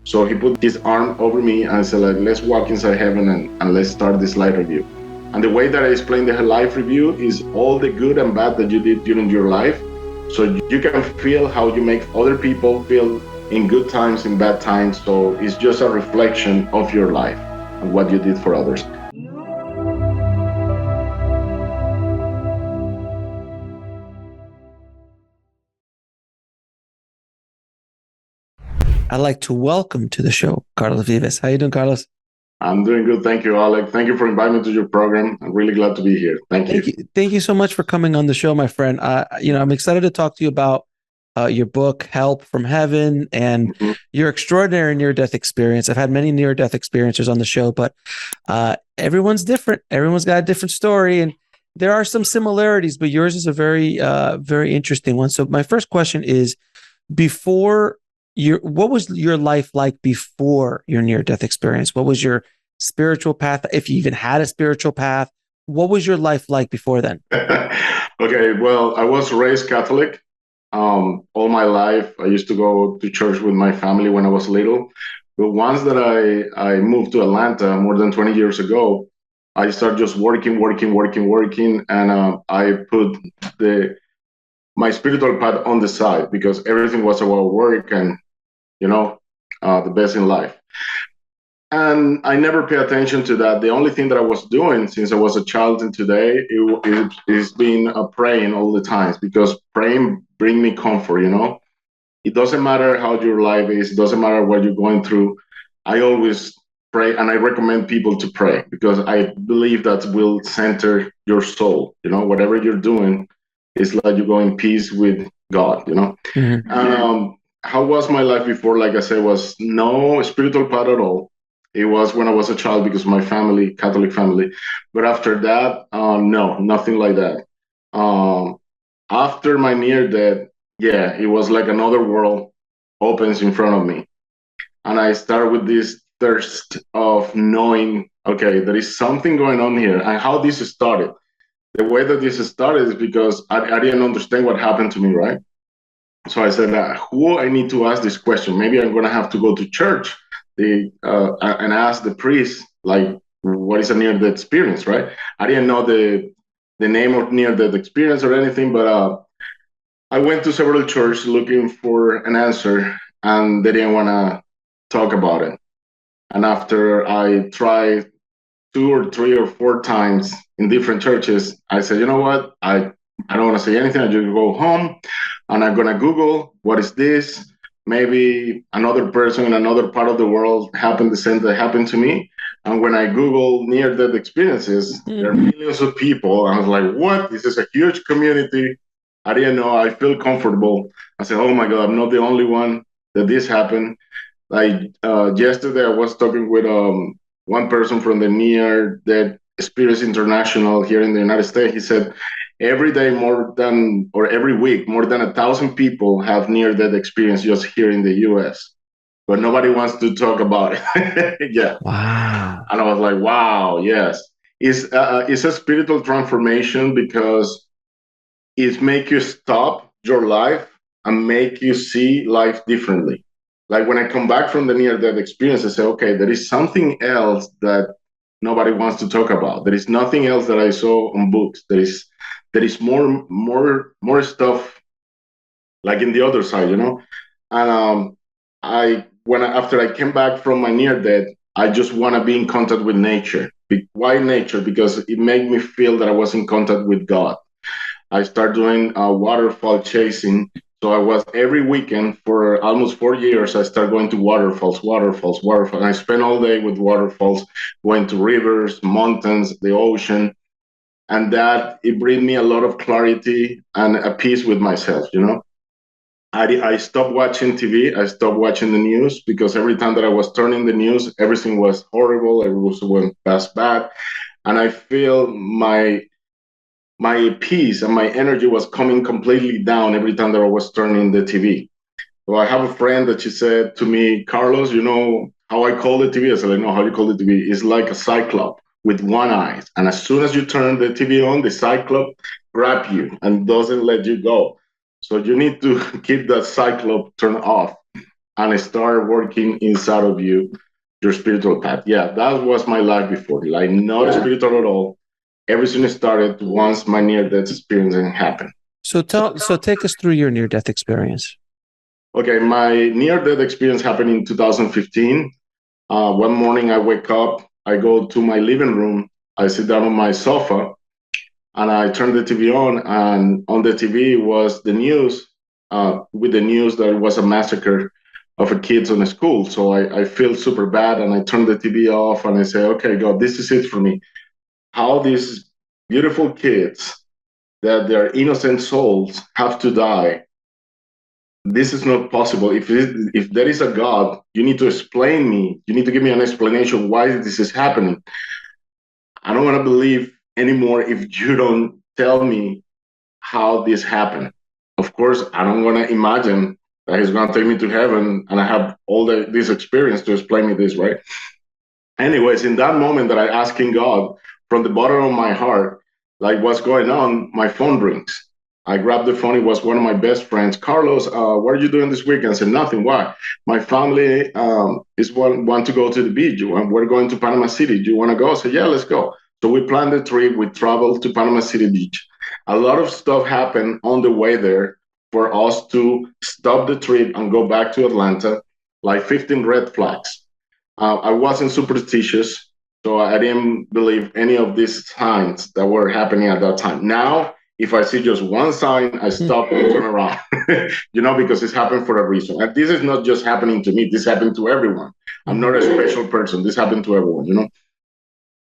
So he put his arm over me and said, like, let's walk inside heaven and let's start this life review. And the way that I explain the life review is all the good and bad that you did during your life. So you can feel how you make other people feel in good times, in bad times. So it's just a reflection of your life and what you did for others. I'd like to welcome to the show, Carlos Vivas. How you doing, Carlos? I'm doing good. Thank you, Alec. Thank you for inviting me to your program. I'm really glad to be here. Thank you. Thank you so much for coming on the show, my friend. I'm excited to talk to you about your book, Help from Heaven, and your extraordinary near-death experience. I've had many near-death experiences on the show, but everyone's different. Everyone's got a different story, and there are some similarities, but yours is a very, very interesting one. So my first question is, what was your life like before your near-death experience? What was your spiritual path? If you even had a spiritual path, what was your life like before then? Okay, well, I was raised Catholic. All my life, I used to go to church with my family when I was little. But once that I moved to Atlanta more than 20 years ago, I started just working, and I put my spiritual path on the side because everything was about work and the best in life. And I never pay attention to that. The only thing that I was doing since I was a child and today is being praying all the times because praying bring me comfort. It doesn't matter how your life is. It doesn't matter what you're going through. I always pray, and I recommend people to pray because I believe that will center your soul. Whatever you're doing, it's like you go in peace with God. Mm-hmm. And how was my life before? Like I said, was no spiritual path at all. It was when I was a child because of my family, Catholic family. But after that, no, nothing like that. After my near death, yeah, it was like another world opens in front of me. And I start with this thirst of knowing, okay, there is something going on here. And how this started. The way that this started is because I didn't understand what happened to me, right? So I said, who I need to ask this question? Maybe I'm going to have to go to church and ask the priest, like, what is a near-death experience, right? I didn't know the name of near-death experience or anything, but I went to several churches looking for an answer, and they didn't want to talk about it. And after I tried 2 or 3 or 4 times in different churches, I said, you know what? I don't want to say anything. I just go home, and I'm going to Google, what is this? Maybe another person in another part of the world happened the same that happened to me. And when I Google near-death experiences, there are millions of people. I was like, what? This is a huge community. I didn't know. I feel comfortable. I said, oh my God, I'm not the only one that this happened. Like yesterday, I was talking with one person from the Near-Death Experience International here in the United States. He said, every day every week, more than 1,000 people have near-death experience just here in the U.S., but nobody wants to talk about it. Yeah. Wow. And I was like, wow, yes. It's a spiritual transformation because it makes you stop your life and make you see life differently. Like when I come back from the near-death experience, I say, okay, there is something else that nobody wants to talk about. There is nothing else that I saw on books. There is more stuff like in the other side, And after I came back from my near death, I just want to be in contact with nature. Why nature? Because it made me feel that I was in contact with God. I started doing waterfall chasing. So I was every weekend for almost 4 years. I started going to waterfalls. And I spent all day with waterfalls, going to rivers, mountains, the ocean, and that it bring me a lot of clarity and a peace with myself. I stopped watching TV. I stopped watching the news because every time that I was turning the news, everything was horrible. Everything went past bad, and I feel my peace and my energy was coming completely down every time that I was turning the TV. So I have a friend that she said to me, Carlos, you know how I call the TV? I said, I know how you call the TV. It's like a cyclops with one eye. And as soon as you turn the TV on, the cyclops grab you and doesn't let you go. So you need to keep that cyclops turned off. and start working inside of you, your spiritual path. Yeah, that was my life before. Like not spiritual at all. Everything started once my near-death experience happened. So take us through your near-death experience. Okay, my near-death experience happened in 2015. One morning I wake up, I go to my living room, I sit down on my sofa, and I turned the TV on, and on the TV was the news, with the news that it was a massacre of a kids on a school. So I feel super bad, and I turn the TV off, and I say, okay, God, this is it for me. How these beautiful kids, that their innocent souls have to die. This is not possible. If there is a God, you need to explain me. You need to give me an explanation why this is happening. I don't want to believe anymore if you don't tell me how this happened. Of course, I don't want to imagine that he's going to take me to heaven and I have all this experience to explain me this, right? Anyways, in that moment that I asking God from the bottom of my heart, like what's going on, my phone rings. I grabbed the phone. It was one of my best friends. Carlos, what are you doing this weekend? I said, nothing. Why? My family is want to go to the beach. We're going to Panama City. Do you want to go? I said, yeah, let's go. So we planned the trip. We traveled to Panama City Beach. A lot of stuff happened on the way there for us to stop the trip and go back to Atlanta, like 15 red flags. I wasn't superstitious, so I didn't believe any of these signs that were happening at that time. Now, if I see just one sign, I stop and turn around, because it's happened for a reason. And this is not just happening to me, this happened to everyone. I'm not a special person, this happened to everyone.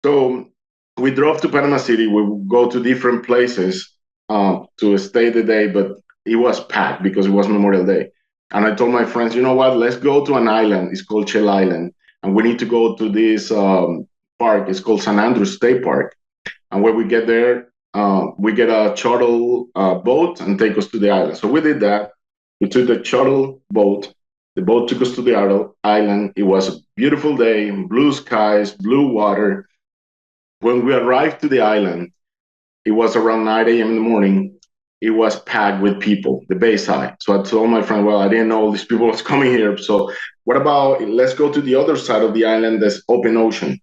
So we drove to Panama City, we would go to different places to stay the day, but it was packed because it was Memorial Day. And I told my friends, you know what, let's go to an island, it's called Shell Island. And we need to go to this park. It's called San Andrews State Park. And when we get there, we get a shuttle boat and take us to the island. So we did that. We took the shuttle boat. The boat took us to the island. It was a beautiful day, blue skies, blue water. When we arrived to the island, it was around 9 a.m. in the morning. It was packed with people, the Bayside. So I told my friend, well, I didn't know all these people was coming here. So what about, let's go to the other side of the island, that's open ocean.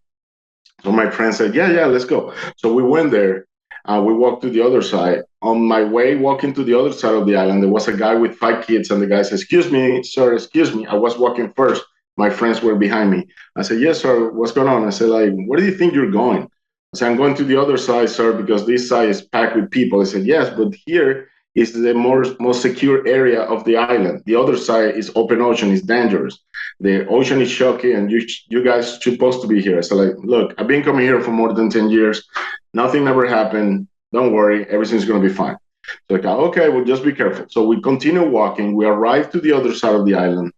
So my friend said, yeah, let's go. So we went there. We walked to the other side. On my way walking to the other side of the island, there was a guy with 5 kids. And the guy said, excuse me, sir, excuse me. I was walking first. My friends were behind me. I said, yes, sir, what's going on? I said, like, where do you think you're going? I said, I'm going to the other side, sir, because this side is packed with people. I said, yes, but here is the most secure area of the island. The other side is open ocean, it's dangerous. The ocean is shocking, and you guys supposed to be here. I said, like, look, I've been coming here for more than 10 years. Nothing ever happened. Don't worry, everything's going to be fine. So like, okay, well, just be careful. So we continue walking. We arrived to the other side of the island.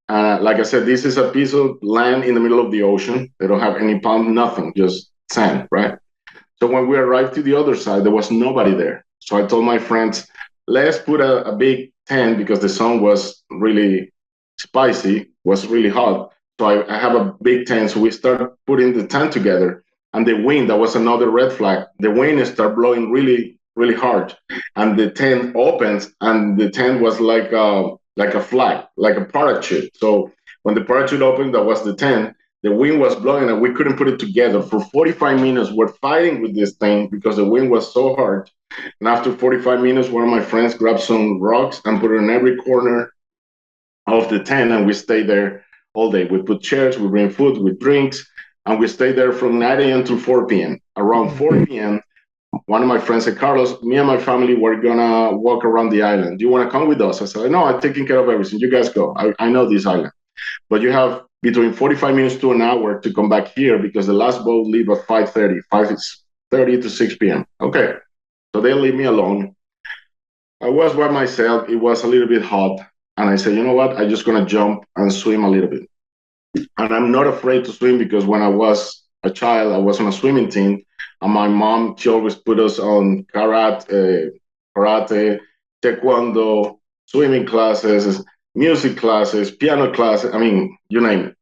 Like I said, this is a piece of land in the middle of the ocean. They don't have any palm, nothing, just sand, right? So when we arrived to the other side, there was nobody there. So I told my friends, let's put a big tent because the sun was really spicy, was really hot. So I have a big tent. So we started putting the tent together. And the wind, that was another red flag. The wind started blowing really, really hard. And the tent opens, and the tent was like a flag, like a parachute. So when the parachute opened, that was the tent. The wind was blowing and we couldn't put it together. For 45 minutes, we're fighting with this thing because the wind was so hard. And after 45 minutes, one of my friends grabbed some rocks and put it in every corner of the tent, and we stayed there all day. We put chairs, we bring food, with drinks, and we stayed there from 9 a.m. to 4 p.m. Around 4 p.m., one of my friends said, Carlos, me and my family, we're going to walk around the island. Do you want to come with us? I said, no, I'm taking care of everything. You guys go. I know this island. But you have between 45 minutes to an hour to come back here because the last boat leave at 5:30 to 6 p.m. Okay. So they leave me alone. I was by myself. It was a little bit hot. And I said, you know what? I'm just going to jump and swim a little bit. And I'm not afraid to swim because when I was a child, I was on a swimming team. And my mom, she always put us on karate, taekwondo, swimming classes, music classes, piano classes. I mean, you name it.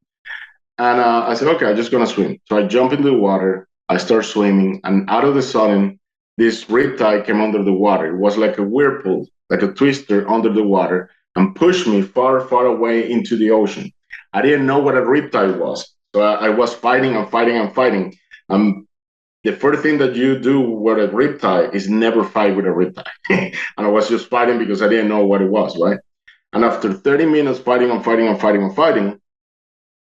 And I said, okay, I'm just going to swim. So I jump into the water. I start swimming. And out of the sudden, this riptide came under the water. It was like a whirlpool, like a twister under the water. and pushed me far, far away into the ocean. I didn't know what a riptide was. So I was fighting and fighting and fighting. The first thing that you do with a riptide is never fight with a riptide. And I was just fighting because I didn't know what it was, right? And after 30 minutes fighting and fighting and fighting and fighting,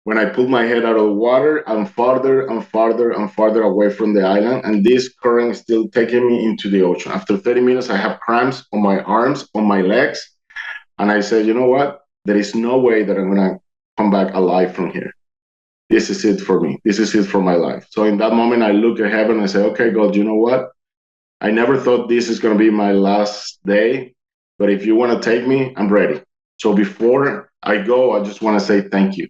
when I pulled my head out of the water, I'm farther and farther and farther away from the island. And this current is still taking me into the ocean. After 30 minutes, I have cramps on my arms, on my legs. And I said, you know what? There is no way that I'm going to come back alive from here. This is it for me. This is it for my life. So in that moment, I look at heaven and I say, okay, God, you know what? I never thought this is going to be my last day. But if you want to take me, I'm ready. So before I go, I just want to say thank you.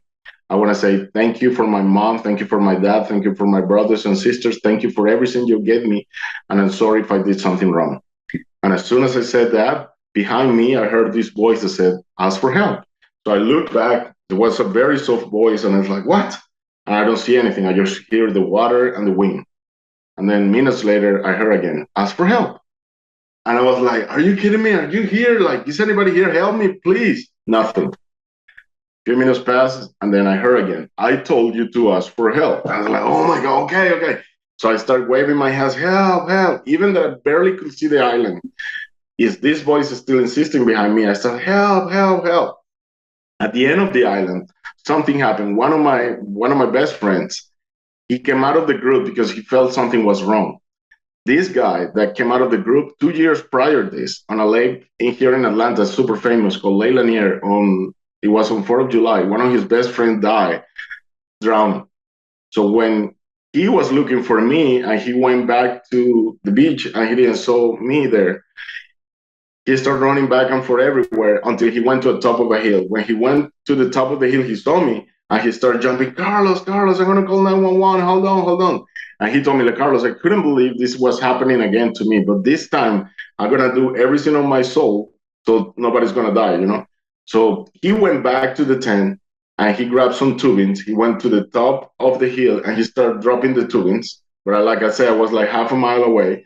I want to say thank you for my mom. Thank you for my dad. Thank you for my brothers and sisters. Thank you for everything you gave me. And I'm sorry if I did something wrong. And as soon as I said that, behind me, I heard this voice that said, ask for help. So I looked back. It was a very soft voice. And I was like, what? And I don't see anything. I just hear the water and the wind. And then minutes later, I heard again, ask for help. And I was like, are you kidding me? Are you here? Like, is anybody here? Help me, please. Nothing. A few minutes passed, and then I heard again, I told you to ask for help. I was like, oh my God, okay. So I start waving my hands, help, help. Even though I barely could see the island, is this voice is still insisting behind me. I start, help, help, help. At the end of the island, something happened. One of my best friends, he came out of the group because he felt something was wrong. This guy that came out of the group 2 years prior to this on a lake here in Atlanta, super famous, called Lake Lanier. It was on 4th of July. One of his best friends died, drowned. So when he was looking for me and he went back to the beach and he didn't saw me there, he started running back and forth everywhere until he went to the top of a hill. When he went to the top of the hill, he saw me and he started jumping, Carlos, I'm going to call 911. Hold on. And he told me, like, Carlos, I couldn't believe this was happening again to me. But this time, I'm going to do everything on my soul so nobody's going to die, you know? So he went back to the tent and he grabbed some tubings. He went to the top of the hill and he started dropping the tubings. But like I said, I was like half a mile away.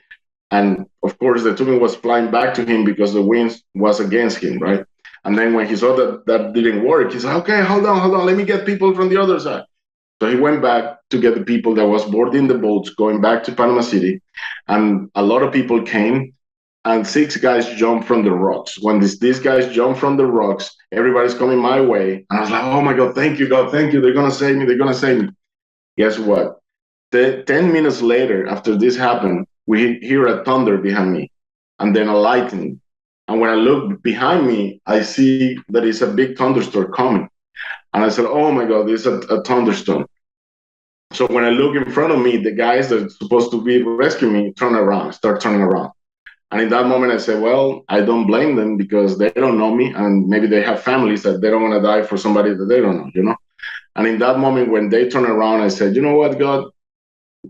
And of course, the tubing was flying back to him because the wind was against him, right? And then when he saw that didn't work, he said, okay, hold on, let me get people from the other side. So he went back to get the people that was boarding the boats going back to Panama City. And a lot of people came and 6 guys jumped from the rocks. When these guys jumped from the rocks, everybody's coming my way. And I was like, oh my God, thank you, God, thank you. They're going to save me. Guess what? 10 minutes later, after this happened, we hear a thunder behind me and then a lightning. And when I look behind me, I see that it's a big thunderstorm coming. And I said, oh my God, this is a thunderstorm. So when I look in front of me, the guys that are supposed to be rescuing me start turning around. And in that moment, I said, well, I don't blame them because they don't know me. And maybe they have families that they don't want to die for somebody that they don't know, you know? And in that moment, when they turn around, I said, you know what, God,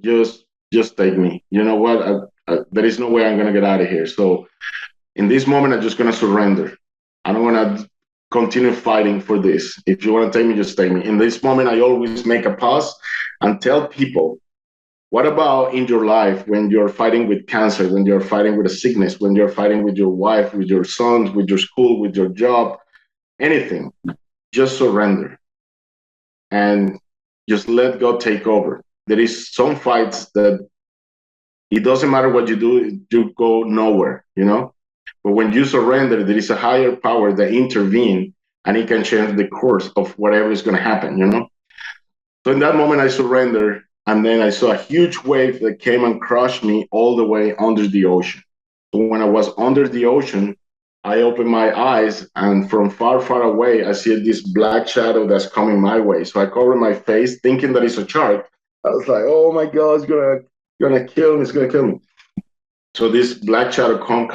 just take me. You know what? There is no way I'm going to get out of here. So in this moment, I'm just going to surrender. I don't want to continue fighting for this. If you want to take me, just take me. In this moment, I always make a pause and tell people, what about in your life when you're fighting with cancer, when you're fighting with a sickness, when you're fighting with your wife, with your sons, with your school, with your job, anything, just surrender and just let God take over. There is some fights that it doesn't matter what you do, you go nowhere, you know? But when you surrender, there is a higher power that intervenes and it can change the course of whatever is going to happen, you know? So in that moment, I surrendered. And then I saw a huge wave that came and crushed me all the way under the ocean. So when I was under the ocean, I opened my eyes and from far, far away, I see this black shadow that's coming my way. So I covered my face thinking that it's a shark. I was like, oh my God, it's gonna kill me, it's gonna kill me. So this black shadow come,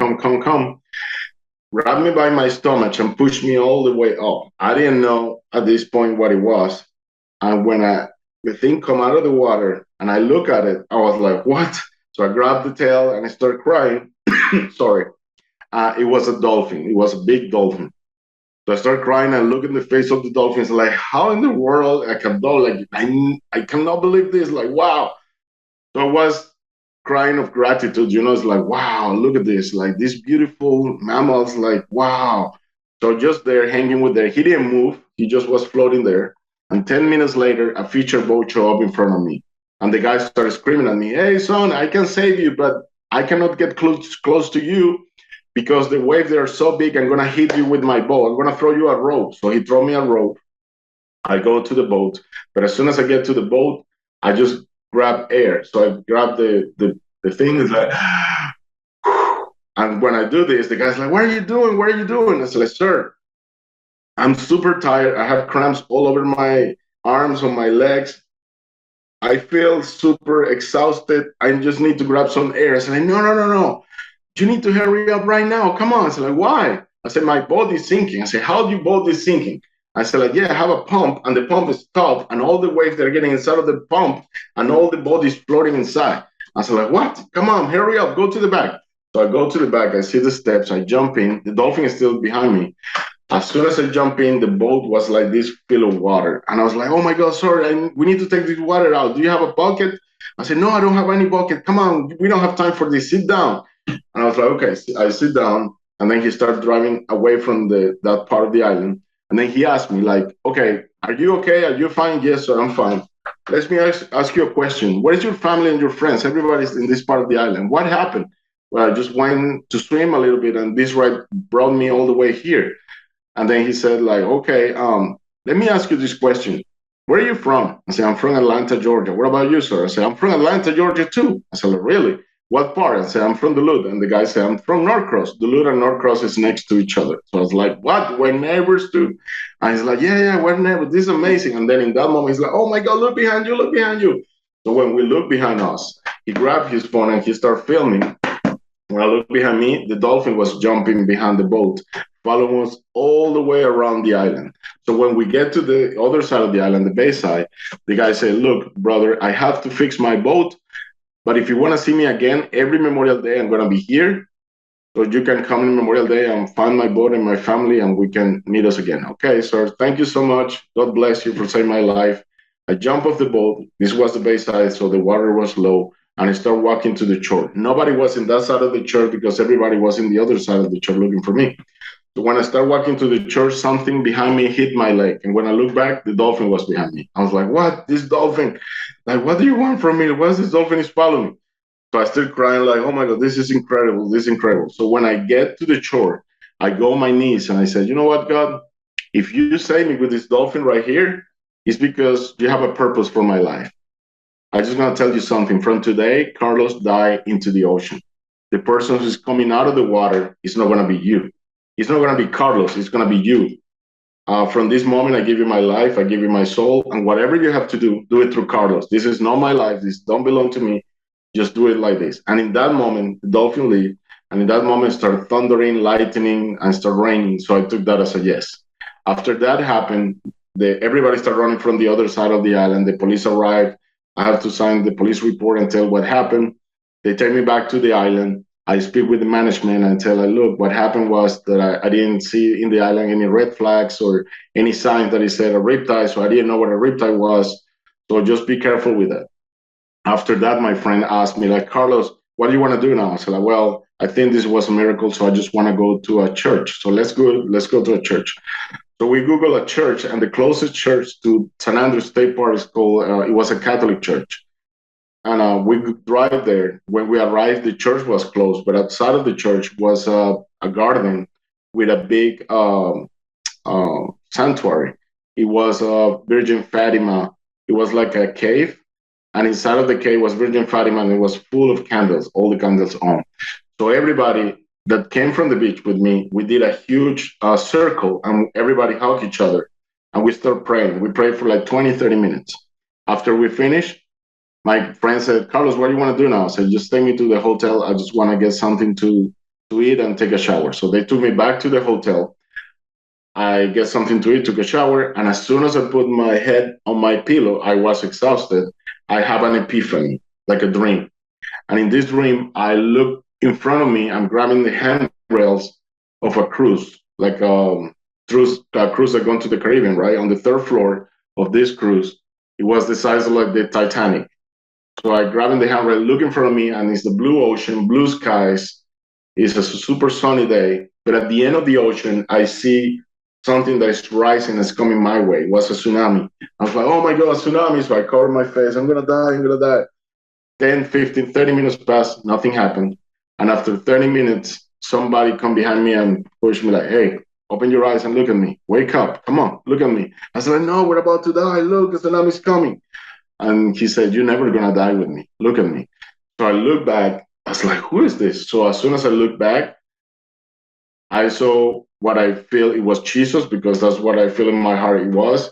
grabbed me by my stomach and pushed me all the way up. I didn't know at this point what it was. And when the thing come out of the water and I look at it, I was like, what? So I grabbed the tail and I started crying. Sorry. It was a dolphin. It was a big dolphin. So I started crying and look in the face of the dolphins, like, how in the world I can do, like, I cannot believe this, like, wow. So I was crying of gratitude, you know, it's like, wow, look at this, like these beautiful mammals, like, wow. So just there, hanging with there. He didn't move. He just was floating there. And 10 minutes later, a feature boat showed up in front of me. And the guy started screaming at me, "Hey, son, I can save you, but I cannot get close to you because the waves, they are so big, I'm going to hit you with my boat. I'm going to throw you a rope." So he threw me a rope. I go to the boat. But as soon as I get to the boat, I just grab air. So I grab the thing. It's like, and when I do this, the guy's like, "What are you doing? What are you doing?" I said, like, "Sir, I'm super tired. I have cramps all over my arms, on my legs. I feel super exhausted. I just need to grab some air." I said, like, "No, no, no, no. You need to hurry up right now. Come on." I said, like, "Why?" I said, "My body's sinking." I said, "How do your body sinking?" I said, like, "Yeah, I have a pump, and the pump is tough, and all the waves that are getting inside of the pump, and all the body's floating inside." I said, like, "What? Come on, hurry up. Go to the back." So I go to the back. I see the steps. I jump in. The dolphin is still behind me. As soon as I jump in, the boat was like this fill of water. And I was like, "Oh my God, sorry, we need to take this water out. Do you have a bucket?" I said, "No, I don't have any bucket. Come on, we don't have time for this. Sit down." And I was like, "Okay." I sit down. And then he started driving away from that part of the island. And then he asked me, like, "Okay, are you okay? Are you fine?" "Yes, sir, I'm fine." "Let me ask you a question. Where is your family and your friends? Everybody's in this part of the island. What happened?" "Well, I just went to swim a little bit, and this ride brought me all the way here." And then he said, like, "Okay, let me ask you this question. Where are you from?" I said, "I'm from Atlanta, Georgia." "What about you, sir?" I said, "I'm from Atlanta, Georgia, too." I said, like, "Really? What part?" I said, "I'm from Duluth." And the guy said, "I'm from Norcross." Duluth and Norcross is next to each other. So I was like, "What? We're neighbors too?" And he's like, "Yeah, yeah, we're neighbors. This is amazing." And then in that moment, he's like, "Oh my God, look behind you, look behind you." So when we look behind us, he grabbed his phone and he started filming. When I looked behind me, the dolphin was jumping behind the boat, following us all the way around the island. So when we get to the other side of the island, the bay side, the guy said, "Look, brother, I have to fix my boat, but if you want to see me again, every Memorial Day, I'm going to be here. So you can come in Memorial Day and find my boat and my family, and we can meet us again." "Okay, sir, thank you so much. God bless you for saving my life." I jump off the boat. This was the bay side, so the water was low, and I start walking to the shore. Nobody was in that side of the church because everybody was in the other side of the church looking for me. So when I start walking to the church, something behind me hit my leg. And when I look back, the dolphin was behind me. I was like, "What? This dolphin? Like, what do you want from me? Why this dolphin is following me?" So I still crying like, "Oh my God, this is incredible. This is incredible." So when I get to the shore, I go on my knees and I said, "You know what, God? If you save me with this dolphin right here, it's because you have a purpose for my life. I just gonna tell you something. From today, Carlos died into the ocean. The person who's coming out of the water is not gonna be you. It's not gonna be Carlos. It's gonna be you. From this moment, I give you my life. I give you my soul, and whatever you have to do it through Carlos. This is not my life. This don't belong to me. Just do it like this." And in that moment, the dolphin leave, and in that moment, started thundering, lightning, and started raining. So I took that as a yes. After that happened, everybody started running from the other side of the island. The police arrived. I have to sign the police report and tell what happened. They take me back to the island. I speak with the management and tell them, "Look, what happened was that I didn't see in the island any red flags or any signs that it said a riptide, so I didn't know what a riptide was. So just be careful with that." After that, my friend asked me, like, "Carlos, what do you want to do now?" I said, like, "Well, I think this was a miracle, so I just want to go to a church. So let's go to a church." So we Google a church, and the closest church to San Andreas State Park is called, it was a Catholic church. And we drive there. When we arrived, the church was closed, but outside of the church was a garden with a big sanctuary. It was Virgin Fatima. It was like a cave, and inside of the cave was Virgin Fatima, and it was full of candles, all the candles on. So everybody that came from the beach with me, we did a huge circle, and everybody hugged each other, and we started praying. We prayed for like 20, 30 minutes. After we finished, my friend said, "Carlos, what do you want to do now?" I said, "Just take me to the hotel. I just want to get something to eat and take a shower." So they took me back to the hotel. I get something to eat, took a shower, and as soon as I put my head on my pillow, I was exhausted. I have an epiphany, like a dream. And in this dream, I look in front of me. I'm grabbing the handrails of a cruise, like a cruise that gone to the Caribbean, right? On the third floor of this cruise, it was the size of like the Titanic. So I grab in the handrail, look in front of me, and it's the blue ocean, blue skies. It's a super sunny day. But at the end of the ocean, I see something that is rising, is coming my way. It was a tsunami. I was like, oh my God, tsunami. So I covered my face. I'm going to die. I'm going to die. 10, 15, 30 minutes passed. Nothing happened. And after 30 minutes, somebody come behind me and push me like, hey, open your eyes and look at me. Wake up. Come on, look at me. I said, no, we're about to die. Look, the tsunami's coming. And he said, you're never going to die with me. Look at me. So I look back. I was like, who is this? So as soon as I look back, I saw what I feel it was Jesus, because that's what I feel in my heart it was.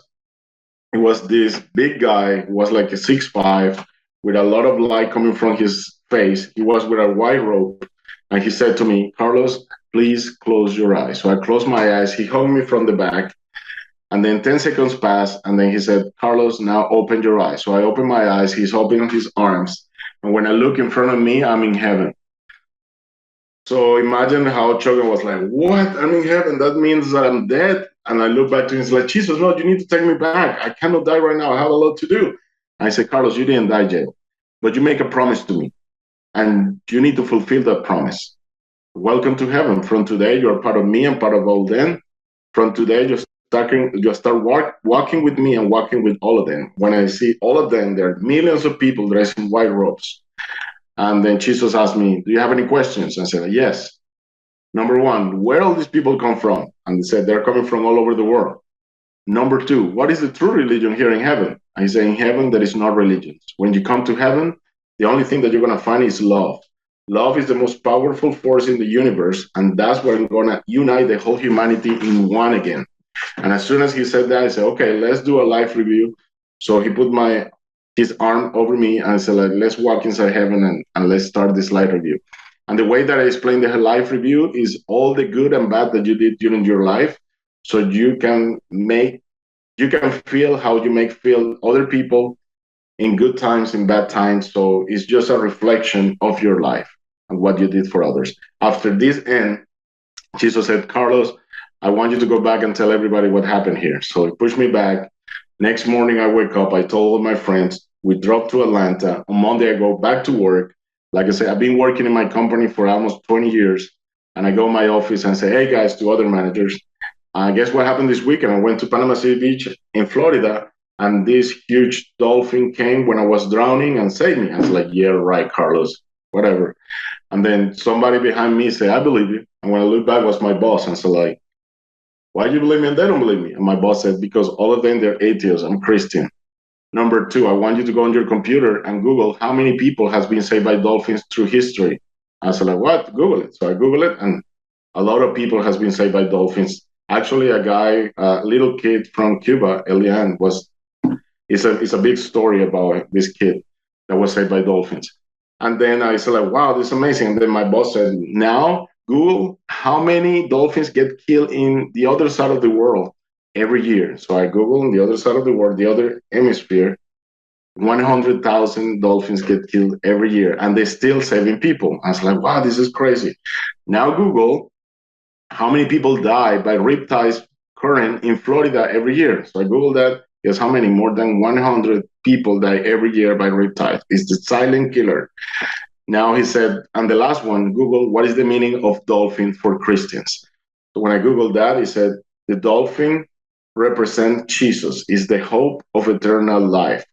It was this big guy, who was like a 6'5", with a lot of light coming from his face. He was with a white robe. And he said to me, Carlos, please close your eyes. So I closed my eyes. He hugged me from the back. And then 10 seconds passed. And then he said, Carlos, now open your eyes. So I opened my eyes. He's opening his arms. And when I look in front of me, I'm in heaven. So imagine how Chogan was like, what? I'm in heaven. That means that I'm dead. And I look back to him, he's like, Jesus, no, you need to take me back. I cannot die right now. I have a lot to do. And I said, Carlos, you didn't die yet, but you make a promise to me, and you need to fulfill that promise. Welcome to heaven. From today, you're part of me and part of all them. From today, you start walking with me and walking with all of them. When I see all of them, there are millions of people dressed in white robes. And then Jesus asked me, do you have any questions? I said, yes. Number one, where all these people come from? And they said, they're coming from all over the world. Number two, what is the true religion here in heaven? I say, in heaven, there is no religion. When you come to heaven, the only thing that you're going to find is love. Love is the most powerful force in the universe. And that's where I'm going to unite the whole humanity in one again. And as soon as he said that, I said, okay, let's do a life review. So he put his arm over me and I said, like, let's walk inside heaven and let's start this life review. And the way that I explain the life review is all the good and bad that you did during your life, so you can feel how you make feel other people in good times, in bad times. So it's just a reflection of your life and what you did for others. After this end, Jesus said, Carlos, I want you to go back and tell everybody what happened here. So he pushed me back. Next morning, I wake up. I told all my friends. We drove to Atlanta. On Monday, I go back to work. Like I said, I've been working in my company for almost 20 years. And I go in my office and say, hey, guys, to other managers, guess what happened this weekend? I went to Panama City Beach in Florida, and this huge dolphin came when I was drowning and saved me. I was like, yeah, right, Carlos, whatever. And then somebody behind me said, I believe you. And when I looked back, it was my boss. And so like, why do you believe me and they don't believe me? And my boss said, because all of them, they're atheists. I'm Christian. Number two, I want you to go on your computer and Google how many people has been saved by dolphins through history. I said, like, what? Google it. So I Google it, and a lot of people has been saved by dolphins. Actually, a little kid from Cuba, Elian, it's a big story about this kid that was saved by dolphins. And then I said, like, wow, this is amazing. And then my boss said, now Google how many dolphins get killed in the other side of the world every year. So I Googled on the other side of the world, the other hemisphere, 100,000 dolphins get killed every year, and they're still saving people. I was like, wow, this is crazy. Now Google how many people die by riptide current in Florida every year. So I Googled that. Guess how many? More than 100 people die every year by riptide. It's the silent killer. Now he said, and the last one, Google, what is the meaning of dolphin for Christians? So when I Googled that, he said, the dolphin represents Jesus, is the hope of eternal life.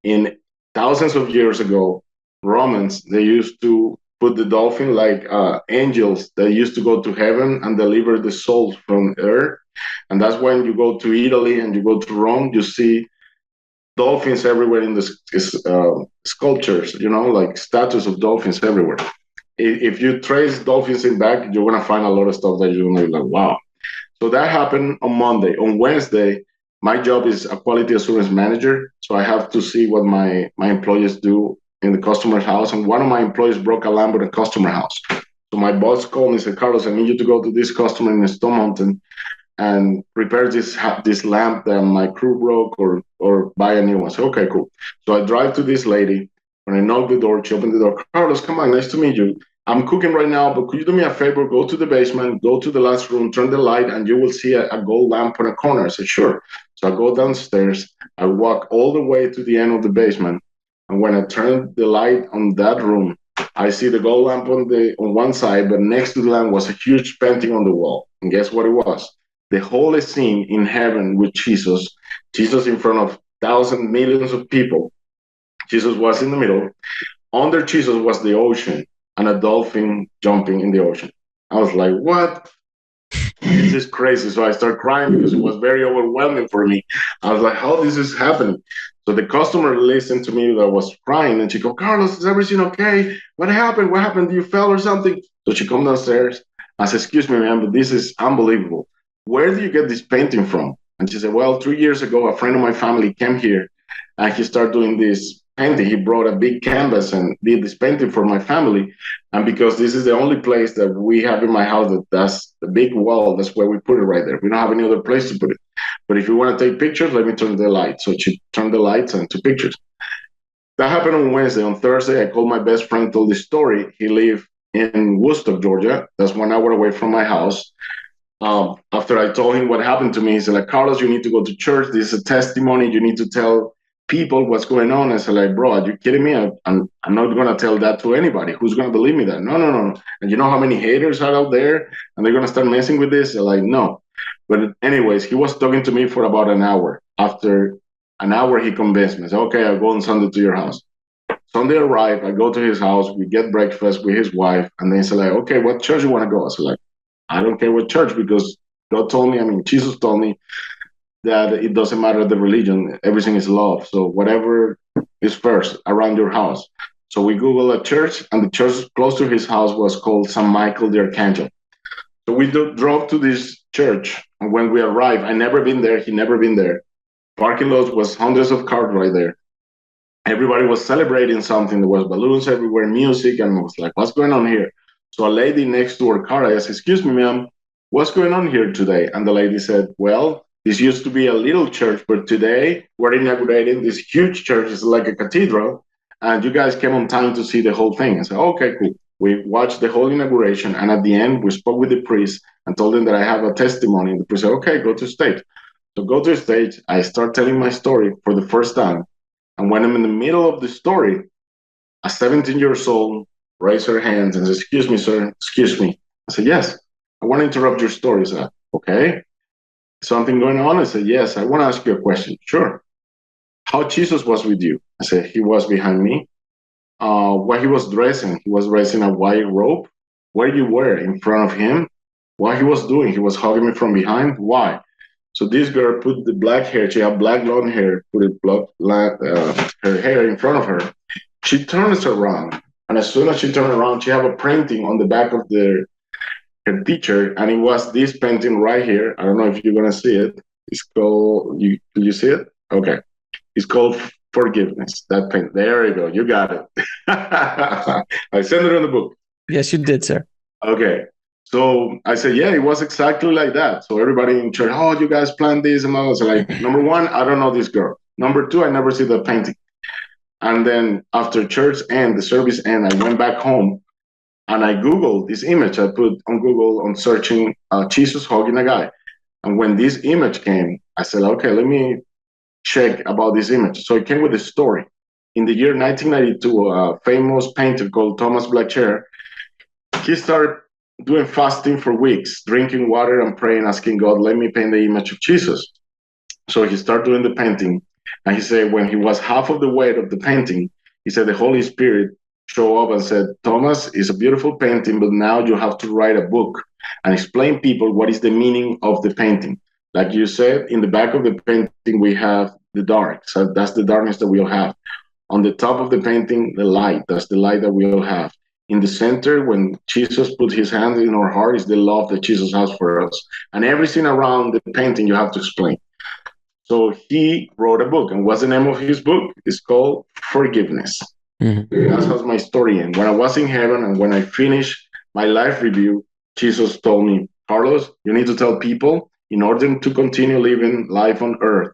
In thousands of years ago, Romans, they used to put the dolphin like angels that used to go to heaven and deliver the souls from earth. And that's when you go to Italy and you go to Rome, you see dolphins everywhere in the sculptures, like statues of dolphins everywhere. If you trace dolphins in back, you're going to find a lot of stuff that you're going to be like, wow. So that happened on Monday. On Wednesday, my job is a quality assurance manager. So I have to see what my employees do in the customer's house. And one of my employees broke a lamp in a customer house. So my boss called me and said, Carlos, I need you to go to this customer in Stone Mountain and repair this lamp that my crew broke or buy a new one. So, okay, cool. So I drive to this lady. When I knock the door, she opened the door. Carlos, come on, nice to meet you. I'm cooking right now, but could you do me a favor? Go to the basement, go to the last room, turn the light, and you will see a gold lamp on a corner. I said, sure. So I go downstairs. I walk all the way to the end of the basement. And when I turn the light on that room, I see the gold lamp on one side, but next to the lamp was a huge painting on the wall. And guess what it was? The whole scene in heaven with Jesus, Jesus in front of thousands, millions of people. Jesus was in the middle. Under Jesus was the ocean and a dolphin jumping in the ocean. I was like, what? This is crazy. So I started crying because it was very overwhelming for me. I was like, how this is happening? So the customer listened to me that I was crying, and she go, Carlos, is everything okay? What happened? What happened? Do you fell or something? So she come downstairs. I said, excuse me, ma'am, but this is unbelievable. Where do you get this painting from? And she said, well, 3 years ago, a friend of my family came here and he started doing this painting. He brought a big canvas and did this painting for my family. And because this is the only place that we have in my house that's the big wall, that's where we put it right there. We don't have any other place to put it. But if you want to take pictures, let me turn the lights. So she turned the lights and took pictures. That happened on Wednesday. On Thursday, I called my best friend, told the story. He lived in Woodstock, Georgia. That's 1 hour away from my house. After I told him what happened to me, he said, like, Carlos, you need to go to church. This is a testimony. You need to tell people what's going on. I said, like, bro, are you kidding me? I'm not going to tell that to anybody. Who's going to believe me that? No. And you know how many haters are out there? And they're going to start messing with this? I'm like, no. But anyways, he was talking to me for about an hour. After an hour, he convinced me. I said, okay, I'll go on Sunday to your house. Sunday arrived. I go to his house. We get breakfast with his wife. And then he said, like, okay, what church you want to go? I said, like, I don't care what church, because God told me, Jesus told me that it doesn't matter the religion, everything is love. So whatever is first around your house. So we Googled a church, and the church close to his house was called St. Michael the Archangel. So we drove to this church, and when we arrived, I never been there, he never been there. Parking lot was hundreds of cars right there. Everybody was celebrating something. There was balloons everywhere, music, and I was like, what's going on here? So a lady next to her car, I asked, excuse me, ma'am, what's going on here today? And the lady said, well, this used to be a little church, but today we're inaugurating this huge church. It's like a cathedral. And you guys came on time to see the whole thing. I said, okay, cool. We watched the whole inauguration. And at the end, we spoke with the priest and told him that I have a testimony. And the priest said, okay, go to stage. So go to stage. I start telling my story for the first time. And when I'm in the middle of the story, a 17-year-old raised her hands and said, excuse me, sir, excuse me. I said, yes, I want to interrupt your story. I said, okay. Something going on? I said, yes, I want to ask you a question. Sure. How Jesus was with you? I said, he was behind me. What he was dressing? He was dressing a white robe. Where you were in front of him? What he was doing? He was hugging me from behind. Why? So this girl put the black hair. She had black long hair. Put her hair in front of her. She turns around, and as soon as she turned around, she had a painting on the back of her teacher, and it was this painting right here. I don't know if you're gonna see it. It's called. Do you see it? Okay. It's called Forgiveness. That paint. There you go. You got it. I sent it in the book. Yes, you did, sir. Okay. So I said, yeah, it was exactly like that. So everybody in church, oh, you guys planned this, and I was like, number one, I don't know this girl. Number two, I never see the painting. And then after church and the service end, I went back home. And I Googled this image. I put on Google on searching Jesus hugging a guy. And when this image came, I said, okay, let me check about this image. So it came with a story. In the year 1992, a famous painter called Thomas Blackchair, he started doing fasting for weeks, drinking water and praying, asking God, let me paint the image of Jesus. So he started doing the painting. And he said when he was half of the weight of the painting, he said the Holy Spirit showed up and said, Thomas, it's a beautiful painting, but now you have to write a book and explain people what is the meaning of the painting. Like you said, in the back of the painting, we have the dark. So that's the darkness that we all have. On the top of the painting, the light. That's the light that we all have. In the center, when Jesus put his hand in our heart, is the love that Jesus has for us. And everything around the painting, you have to explain. So he wrote a book. And what's the name of his book? It's called Forgiveness. Mm-hmm. That's how my story ends. When I was in heaven and when I finished my life review, Jesus told me, Carlos, you need to tell people in order to continue living life on earth,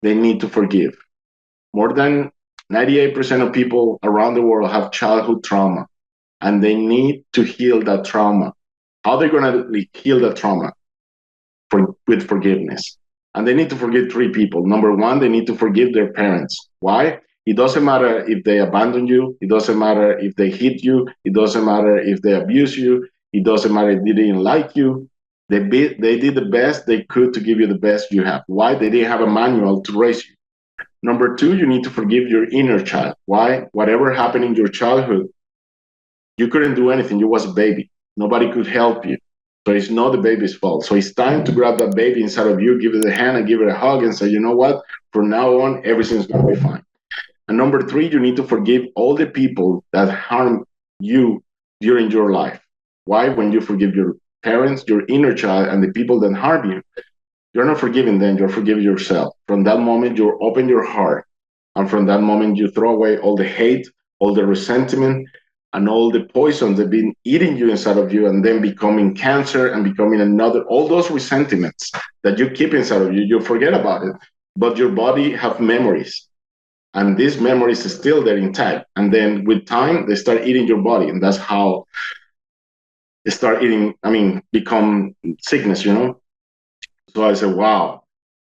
they need to forgive. More than 98% of people around the world have childhood trauma, and they need to heal that trauma. How are they going to heal that trauma? With forgiveness. And they need to forgive three people. Number one, they need to forgive their parents. Why? It doesn't matter if they abandon you. It doesn't matter if they hit you. It doesn't matter if they abuse you. It doesn't matter if they didn't like you. They did the best they could to give you the best you have. Why? They didn't have a manual to raise you. Number two, you need to forgive your inner child. Why? Whatever happened in your childhood, you couldn't do anything. You was a baby. Nobody could help you. So it's not the baby's fault. So it's time to grab that baby inside of you, give it a hand and give it a hug and say, you know what? From now on, everything's going to be fine. And number three, you need to forgive all the people that harm you during your life. Why? When you forgive your parents, your inner child, and the people that harm you, you're not forgiving them, you're forgiving yourself. From that moment, you open your heart. And from that moment, you throw away all the hate, all the resentment, and all the poison that have been eating you inside of you and then becoming cancer and becoming another, all those resentments that you keep inside of you, you forget about it. But your body have memories. And these memories are still there intact. And then with time, they start eating your body. And that's how they start eating, become sickness, So I said, wow.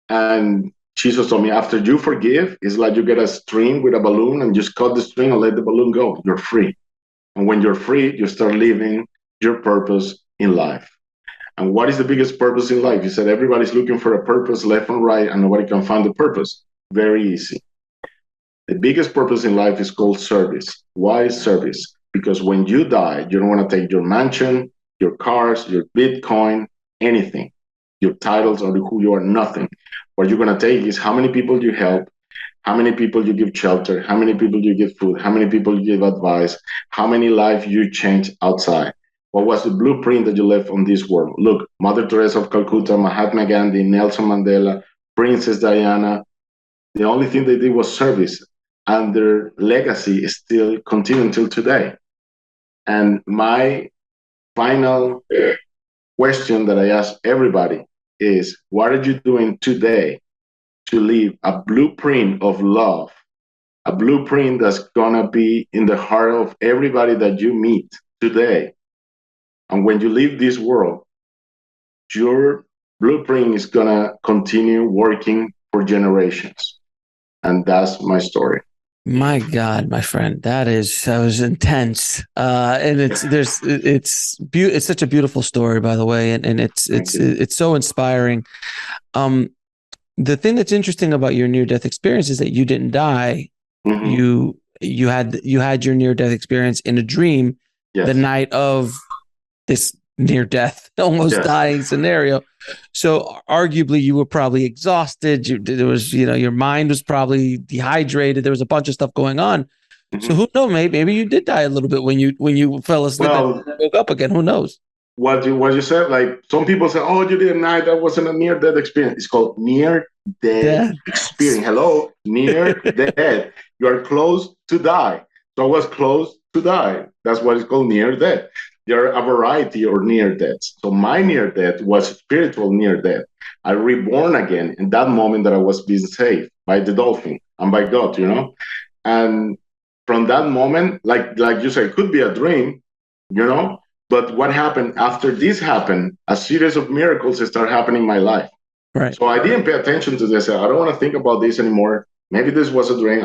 And Jesus told me, after you forgive, it's like you get a string with a balloon and just cut the string and let the balloon go. You're free. And when you're free, you start living your purpose in life. And what is the biggest purpose in life? You said everybody's looking for a purpose left and right, and nobody can find the purpose. Very easy. The biggest purpose in life is called service. Why service? Because when you die, you don't want to take your mansion, your cars, your Bitcoin, anything, your titles or who you are, nothing. What you're going to take is how many people you help, how many people you give shelter, how many people you give food, how many people you give advice, how many lives you change outside. What was the blueprint that you left on this world? Look, Mother Teresa of Calcutta, Mahatma Gandhi, Nelson Mandela, Princess Diana, the only thing they did was service. And their legacy is still continuing until today. And my final question that I ask everybody is, what are you doing today to leave a blueprint of love, a blueprint that's going to be in the heart of everybody that you meet today? And when you leave this world, your blueprint is going to continue working for generations. And that's my story. My God, my friend, that was intense. And it's such a beautiful story, by the way. And it's so inspiring. The thing that's interesting about your near-death experience is that you didn't die. Mm-hmm. You had your near-death experience in a dream. Yes. The night of this near-death, almost dying scenario. So arguably you were probably exhausted. There was, your mind was probably dehydrated. There was a bunch of stuff going on. Mm-hmm. So who knows? Maybe you did die a little bit when you fell asleep and woke up again. Who knows? What you said, like some people say, oh, you didn't die. That wasn't a near-death experience. It's called near-death experience. Hello, near-death. You are close to die. So I was close to die. That's what it's called near-death. There are a variety of near deaths. So my near death was spiritual near death. I reborn again in that moment that I was being saved by the dolphin and by God, And from that moment, like you said, it could be a dream, But what happened after this happened, a series of miracles started happening in my life. Right. So I didn't pay attention to this. I don't want to think about this anymore. Maybe this was a dream.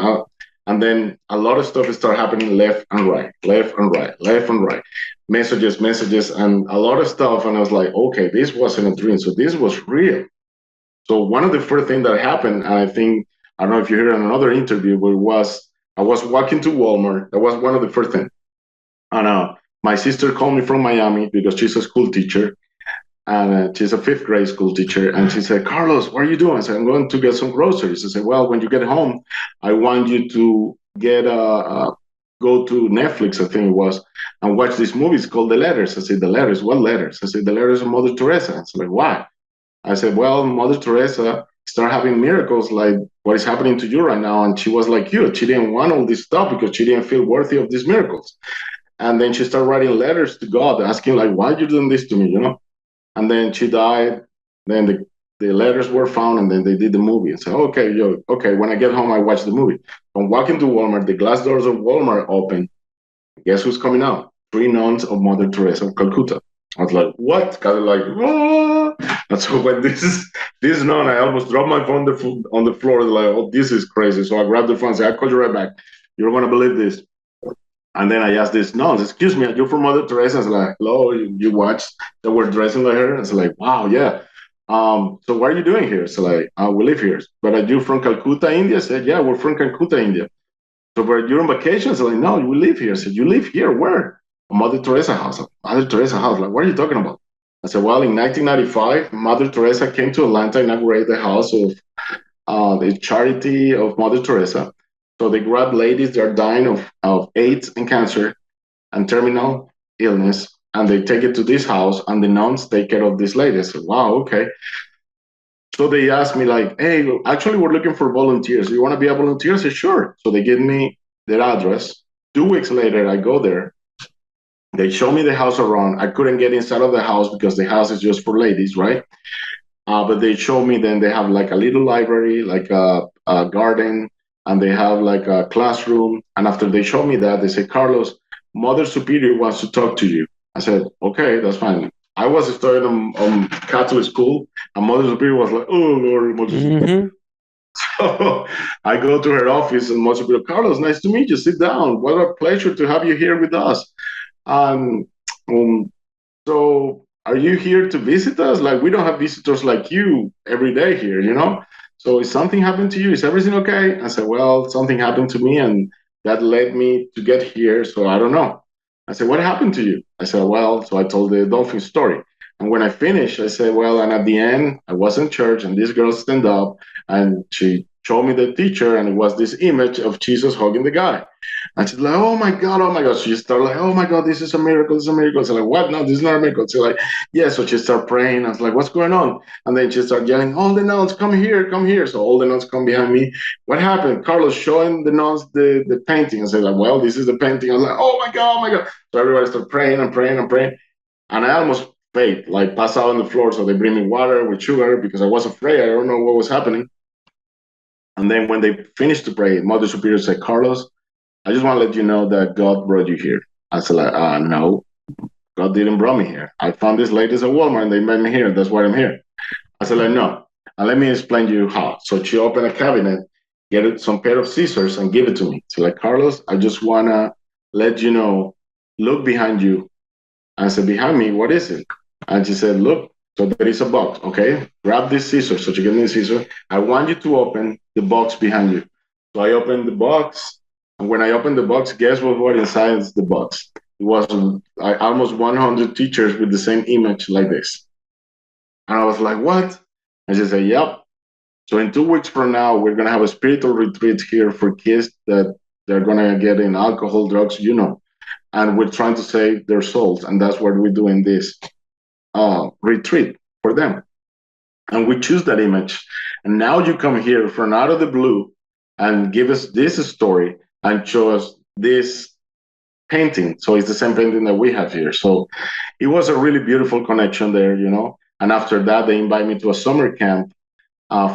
And then a lot of stuff started happening left and right. Messages, and a lot of stuff. And I was like, okay, this wasn't a dream. So this was real. So one of the first things that happened, and I don't know if you heard in another interview, but I was walking to Walmart. That was one of the first things. And my sister called me from Miami because she's a school teacher. And she's a 5th grade school teacher. And she said, Carlos, what are you doing? I said, I'm going to get some groceries. I said, well, when you get home, I want you to go to Netflix, I think it was, and watch this movie. It's called The Letters. I said, The Letters? What letters? I said, The Letters of Mother Teresa. I said, like, why? I said, well, Mother Teresa started having miracles like what is happening to you right now. And she was like you. She didn't want all this stuff because she didn't feel worthy of these miracles. And then she started writing letters to God, asking, like, why are you doing this to me, And then she died. Then the letters were found, and then they did the movie. And said, okay, when I get home, I watch the movie. I'm walking to Walmart. The glass doors of Walmart open. Guess who's coming out? 3 nuns of Mother Teresa of Calcutta. I was like, what? Kind of like, oh. And so when this nun, I almost dropped my phone on the floor. Like, oh, this is crazy. So I grabbed the phone and said, I'll call you right back. You don't want to believe this. And then I asked this nuns, excuse me, you're from Mother Teresa? I was like, hello, you watched that we're dressing like her? I was like, wow, yeah. So what are you doing here? So like, we live here. But are you from Calcutta, India? I said, yeah, we're from Calcutta, India. So but you're on vacation? I said, like, no, we live here. I said, you live here? Where? Mother Teresa house. Mother Teresa house. Like, what are you talking about? I said, well, in 1995, Mother Teresa came to Atlanta, inaugurated the house of the charity of Mother Teresa. So they grab ladies that are dying of AIDS and cancer and terminal illness, and they take it to this house, and the nuns take care of these ladies. So, wow, okay. So they asked me like, hey, actually, we're looking for volunteers. You want to be a volunteer? I said, sure. So they give me their address. 2 weeks later, I go there. They show me the house around. I couldn't get inside of the house because the house is just for ladies, right? But they show me then they have like a little library, like a garden, and they have like a classroom. And after they show me that, they say, Carlos, Mother Superior wants to talk to you. I said, okay, that's fine. I was studying on Catholic school, and Mother Superior was like, oh, Lord, Mother Superior. So I go to her office, and Mother Superior, Carlos, nice to meet you. Sit down. What a pleasure to have you here with us. Um, um, so are you here to visit us? Like, we don't have visitors like you every day here, you know? So is something happened to you? Is everything okay? I said, well, something happened to me and that led me to get here. So I don't know. I said, what happened to you? I said, well, so I told the dolphin story. And when I finished, I said, well, and at the end, I was in church and this girl stand up and she showed me the teacher and it was this image of Jesus hugging the guy. And she's like, oh my God, oh my God. She started like, oh my God, this is a miracle, this is a miracle. So like, what? No, this is not a miracle. So like, yeah. So she started praying. I was like, what's going on? And then she started yelling, all the nuns, come here, come here. So all the nuns come behind me. What happened? Carlos showing the nuns the painting. I said, like, well, this is the painting. I was like, oh my God, oh my God. So everybody started praying and praying and praying. And I almost faint, like pass out on the floor. So they bring me water with sugar because I was afraid. I don't know what was happening. And then when they finished to pray, Mother Superior said, Carlos, I just want to let you know that God brought you here. I said, like, no, God didn't bring me here. I found these ladies at Walmart and they met me here. That's why I'm here. I said, like, no. And let me explain to you how. So she opened a cabinet, get some pair of scissors and give it to me. So like, Carlos, I just want to let you know, look behind you. I said, behind me, what is it? And she said, look, so there is a box, okay? Grab this scissors. So she gave me the scissors. I want you to open the box behind you. So I opened the box. And when I opened the box, guess what was inside the box? It was almost 100 teachers with the same image like this. And I was like, what? And she said, yep. So in 2 weeks from now, we're going to have a spiritual retreat here for kids that they're going to get in alcohol, drugs, you know. And we're trying to save their souls. And that's what we're doing this retreat for them. And we choose that image. And now you come here from out of the blue and give us this story and show us this painting. So it's the same painting that we have here. So it was a really beautiful connection there, you know. And after that, they invite me to a summer camp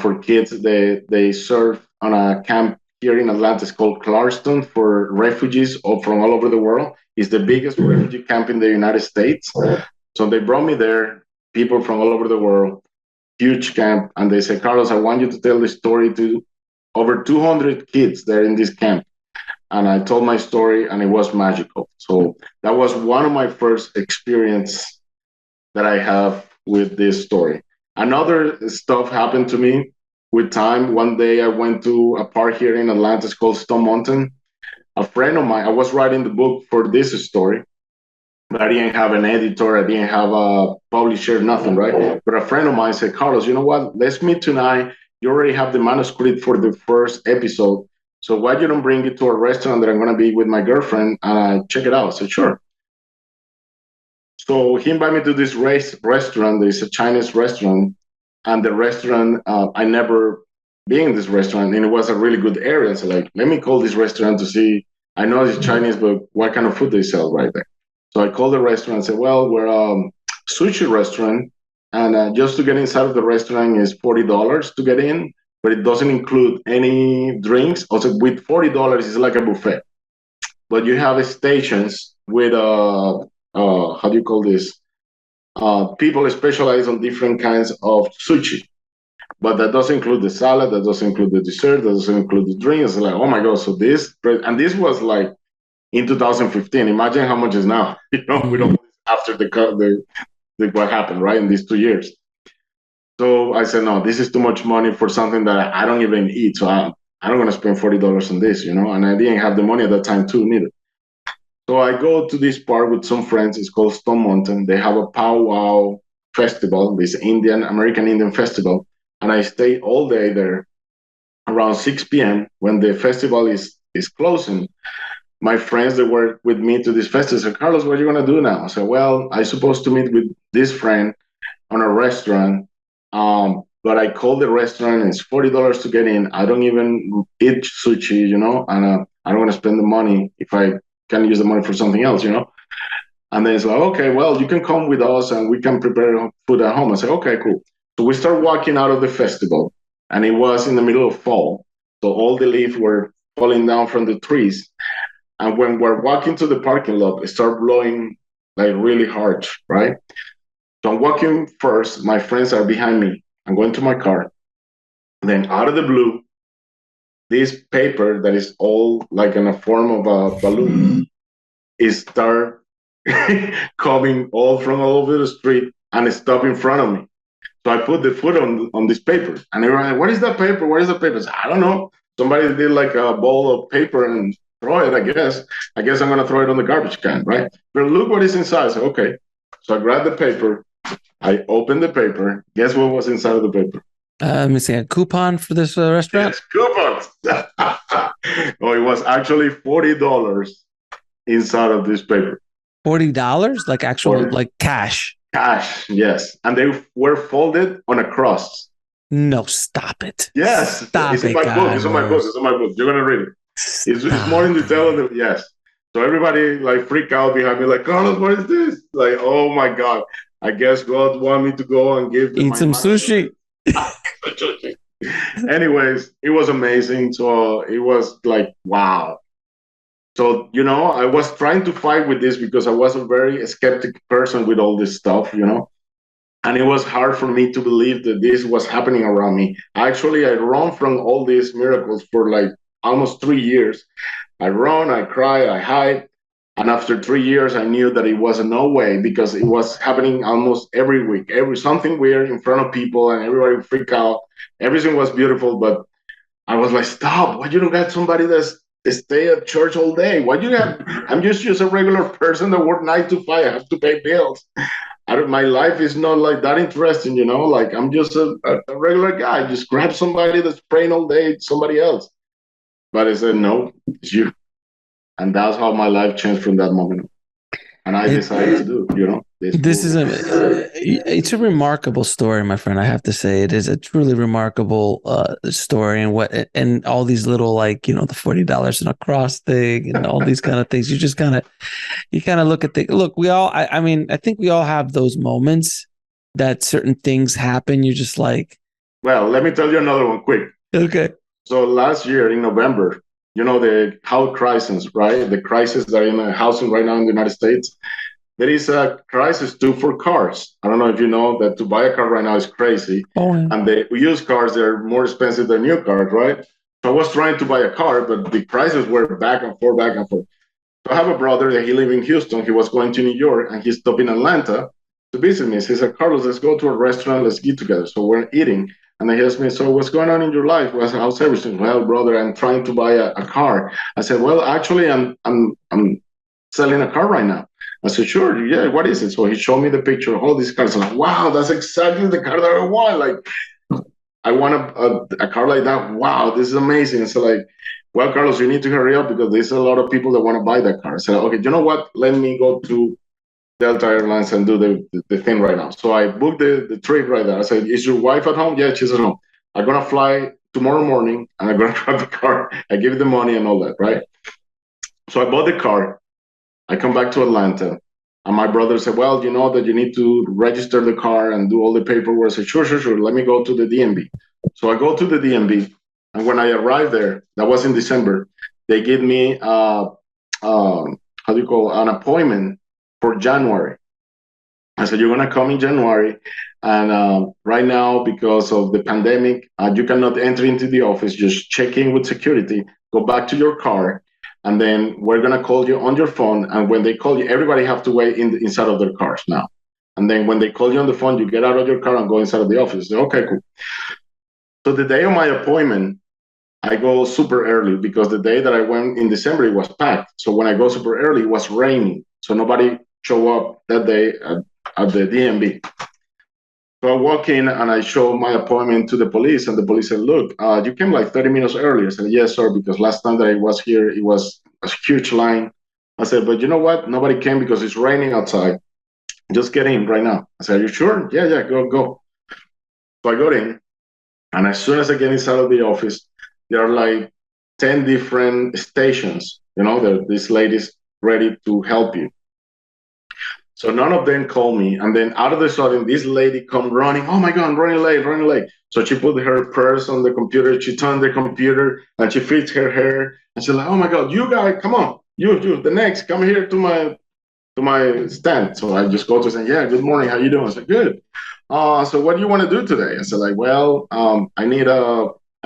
for kids. They serve on a camp here in Atlanta. It's called Clarkston for refugees from all over the world. It's the biggest refugee camp in the United States. So they brought me there, people from all over the world, huge camp. And they said, Carlos, I want you to tell the story to over 200 kids there in this camp. And I told my story and it was magical. So that was one of my first experience that I have with this story. Another stuff happened to me with time. One day I went to a park here in Atlanta. It's called Stone Mountain. A friend of mine, I was writing the book for this story, but I didn't have an editor. I didn't have a publisher, nothing, right? But a friend of mine said, Carlos, you know what? Let's meet tonight. You already have the manuscript for the first episode. So why you don't bring it to a restaurant that I'm going to be with my girlfriend and check it out? I said, sure. So he invited me to this restaurant. There's a Chinese restaurant. And the restaurant, I never been in this restaurant. And it was a really good area. So like, let me call this restaurant to see. I know it's Chinese, but what kind of food they sell right there? So I called the restaurant and said, well, we're a sushi restaurant. And just to get inside of the restaurant is $40 to get in, but it doesn't include any drinks. Also, with $40, it's like a buffet. But you have stations with, how do you call this? people specialize on different kinds of sushi. But that doesn't include the salad, that doesn't include the dessert, that doesn't include the drinks. It's like, oh my God, so this, and this was like in 2015. Imagine how much is now, with all this after the what happened, right, in these 2 years. So I said, no, this is too much money for something that I don't even eat. So I don't want to spend $40 on this, and I didn't have the money at that time too, neither. So I go to this park with some friends. It's called Stone Mountain. They have a powwow festival, this American Indian festival. And I stay all day there around 6 p.m. when the festival is closing. My friends that were with me to this festival said, Carlos, what are you going to do now? I said, well, I'm supposed to meet with this friend on a restaurant. But I called the restaurant and it's $40 to get in. I don't even eat sushi, and I don't want to spend the money if I can use the money for something else, And then it's like, okay, well, you can come with us and we can prepare food at home. I said, okay, cool. So we start walking out of the festival, and it was in the middle of fall. So all the leaves were falling down from the trees. And when we're walking to the parking lot, it started blowing like really hard, right? So I'm walking first. My friends are behind me. I'm going to my car. And then out of the blue, this paper that is all like in a form of a balloon is start coming all from all over the street and stop in front of me. So I put the foot on this paper, and everyone like, what is that paper? What is the paper? I said, I don't know. Somebody did like a ball of paper and throw it, I guess. I guess I'm going to throw it on the garbage can, right? But look what is inside. I said, okay. So I grabbed the paper. I opened the paper. Guess what was inside of the paper? Let me see, a coupon for this restaurant? Yes, coupons. Oh, it was actually $40 inside of this paper. $40? Like actual, 40. Like cash? Cash, yes. And they were folded on a cross. No, stop it. Yes. It's in my book. It's on my book. It's on my book. You're going to read it. It's more in detail. Yes. So everybody like freak out behind me, like, Carlos, what is this? Like, oh my God. I guess God want me to go and give them eat some sushi. Anyways, it was amazing. So it was like, wow. So, I was trying to fight with this because I was a very skeptic person with all this stuff, and it was hard for me to believe that this was happening around me. Actually, I run from all these miracles for like almost 3 years. I run, I cry, I hide. And after 3 years, I knew that it was no way because it was happening almost every week, something weird in front of people, and everybody would freak out. Everything was beautiful, but I was like, stop. Why you don't got somebody that's stay at church all day? Why do you have? I'm just a regular person that work 9 to 5. I have to pay bills. My life is not like that interesting, Like I'm just a regular guy. Just grab somebody that's praying all day, somebody else. But I said, no, it's you. And that's how my life changed from that moment. And I decided to do, this is it's a remarkable story, my friend. I have to say, it is a truly remarkable story, and all these little, like, the $40 and a cross thing and all these kind of things. You kind of look at look, we all, I mean, I think we all have those moments that certain things happen. You're just like, well, let me tell you another one quick. Okay. So last year in November, the health crisis, right? The crisis that are in housing right now in the United States. There is a crisis too for cars. I don't know if you know that to buy a car right now is crazy. Oh, yeah. And the used cars, they're more expensive than new cars, right? So I was trying to buy a car, but the prices were back and forth, back and forth. So I have a brother that he lives in Houston. He was going to New York and he stopped in Atlanta to visit me. He said, Carlos, let's go to a restaurant. Let's eat together. So we're eating. And he asked me, so what's going on in your life? How's everything? Well, brother, I'm trying to buy a car. I said, well, actually, I'm selling a car right now. I said, sure, yeah, what is it? So he showed me the picture of all these cars. I'm like, wow, that's exactly the car that I want. Like, I want a car like that. Wow, this is amazing. So like, well, Carlos, you need to hurry up because there's a lot of people that want to buy that car. I said, okay, you know what? Let me go to Delta Airlines and do the thing right now. So I booked the trip right there. I said, is your wife at home? Yeah, she's at home. I'm going to fly tomorrow morning and I'm going to grab the car. I give you the money and all that, right? So I bought the car. I come back to Atlanta. And my brother said, well, you know that you need to register the car and do all the paperwork. I said, sure. Let me go to the DMV. So I go to the DMV. And when I arrived there, that was in December, they gave me, an appointment for January. I said, you're going to come in January. And right now, because of the pandemic, you cannot enter into the office. Just check in with security, go back to your car, and then we're going to call you on your phone. And when they call you, everybody have to wait inside of their cars now. And then when they call you on the phone, you get out of your car and go inside of the office. I said, okay, cool. So the day of my appointment, I go super early because the day that I went in December, it was packed. So when I go super early, it was raining. So nobody show up that day at the DMV. So I walk in and I show my appointment to the police, and the police said, look, you came like 30 minutes early. I said, yes, sir, because last time that I was here, it was a huge line. I said, but you know what? Nobody came because it's raining outside. Just get in right now. I said, are you sure? Yeah, go. So I got in, and as soon as I get inside of the office, there are like 10 different stations. These ladies ready to help you. So none of them called me. And then out of the sudden, this lady come running. Oh my God, I'm running late. So she put her purse on the computer. She turned the computer and she fixed her hair. And she's like, oh my God, you guys, come on. You, the next, come here to my stand. So I just go to say, yeah, good morning. How you doing? I said, good. So what do you want to do today? I said, like, well, I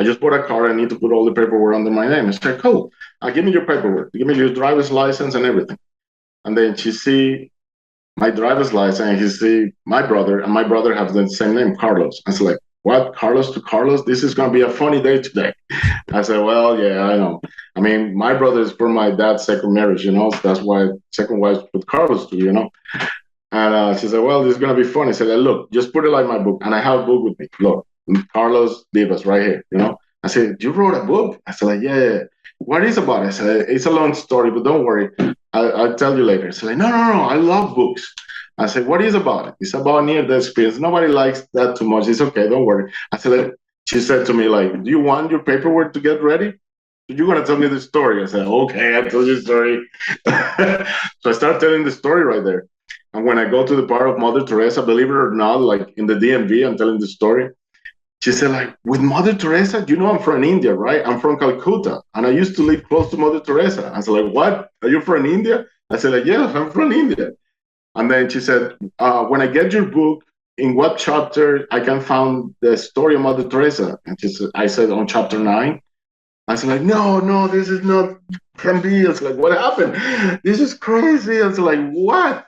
just bought a car. I need to put all the paperwork under my name. I said, cool. Give me your paperwork. Give me your driver's license and everything. And then she see my driver's license, and he see my brother, and my brother have the same name, Carlos. I said, like, what? Carlos to Carlos? This is going to be a funny day today. I said, well, yeah, I know. I mean, my brother is from my dad's second marriage, so that's why second wife put Carlos to. And she said, well, this is going to be fun. I said, look, just put it like my book. And I have a book with me. Look, Carlos Vivas right here. I said, you wrote a book? I said, like, yeah. What is about it? I said, it's a long story, but don't worry. I'll tell you later. She's like, no, I love books. I said, what is about it? It's about near-death experience. Nobody likes that too much. It's okay, don't worry. I said, she said to me, like, do you want your paperwork to get ready? You're going to tell me the story. I said, okay, I'll tell you the story. So I started telling the story right there. And when I go to the part of Mother Teresa, believe it or not, like in the DMV, I'm telling the story. She said, like, with Mother Teresa, I'm from India, right? I'm from Calcutta, and I used to live close to Mother Teresa. I said, like, what? Are you from India? I said, like, yes, I'm from India. And then she said, when I get your book, in what chapter I can find the story of Mother Teresa? And I said, on chapter 9. I said, like, no, this is not can be. It's like, what happened? This is crazy. I said, like, what?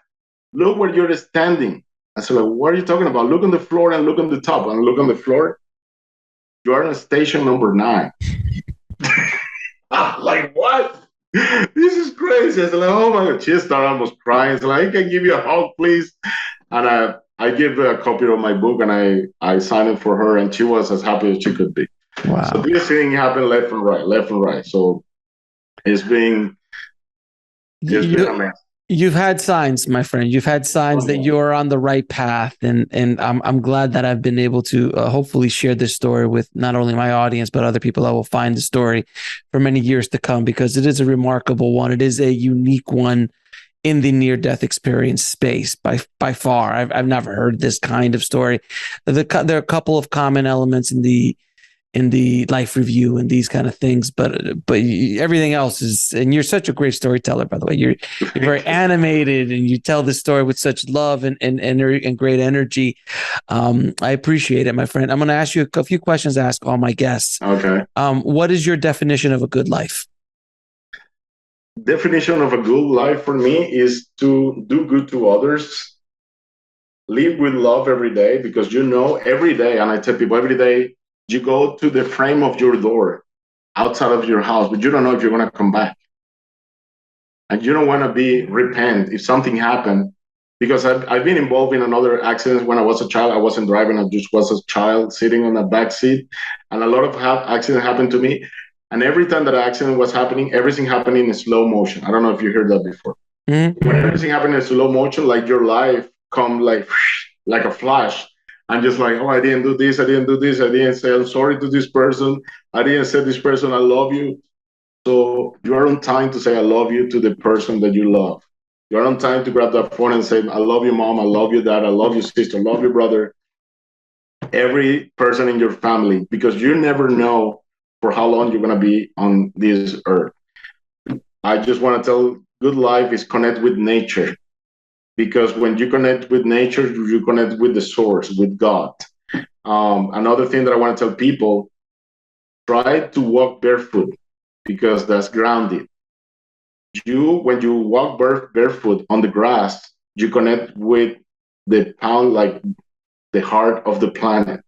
Look where you're standing. I said, like, what are you talking about? Look on the floor and look on the top. And look on the floor. You are on station number 9. Like, what? This is crazy. I said, like, oh my God. She started almost crying. It's like, I can give you a hug, please. And I gave her a copy of my book, and I signed it for her, and she was as happy as she could be. Wow. So this thing happened left and right. So it's been amazing. You've had signs, my friend. You've had signs that you're on the right path, and I'm glad that I've been able to hopefully share this story with not only my audience but other people that will find the story for many years to come, because it is a remarkable one. It is a unique one in the near-death experience space by far. I've never heard this kind of story. There are a couple of common elements in the life review and these kind of things, but everything else is, and you're such a great storyteller, by the way. You're very animated, and you tell the story with such love and great energy. I appreciate it, my friend. I'm going to ask you a few questions to ask all my guests. Okay. What is your definition of a good life? Definition of a good life for me is to do good to others, live with love every day, because every day, and I tell people every day, you go to the frame of your door outside of your house, but you don't know if you're going to come back. And you don't want to repent if something happened, because I've been involved in another accidents when I was a child. I wasn't driving, I just was a child sitting on the back seat. And a lot of accidents happened to me. And every time that accident was happening, everything happened in slow motion. I don't know if you heard that before. Mm-hmm. When everything happened in slow motion, like your life come like a flash. And just like, oh, I didn't do this, I didn't say I'm sorry to this person, I didn't say this person, I love you. So you are on time to say I love you to the person that you love. You're on time to grab that phone and say, I love you, mom, I love you, dad, I love you, sister, I love you, brother. Every person in your family, because you never know for how long you're going to be on this earth. I just want to tell, good life is connect with nature. because when you connect with nature, you connect with the source, with God. Another thing that I want to tell people, try to walk barefoot because that's grounded. When you walk barefoot on the grass, you connect with the pound, like the heart of the planet.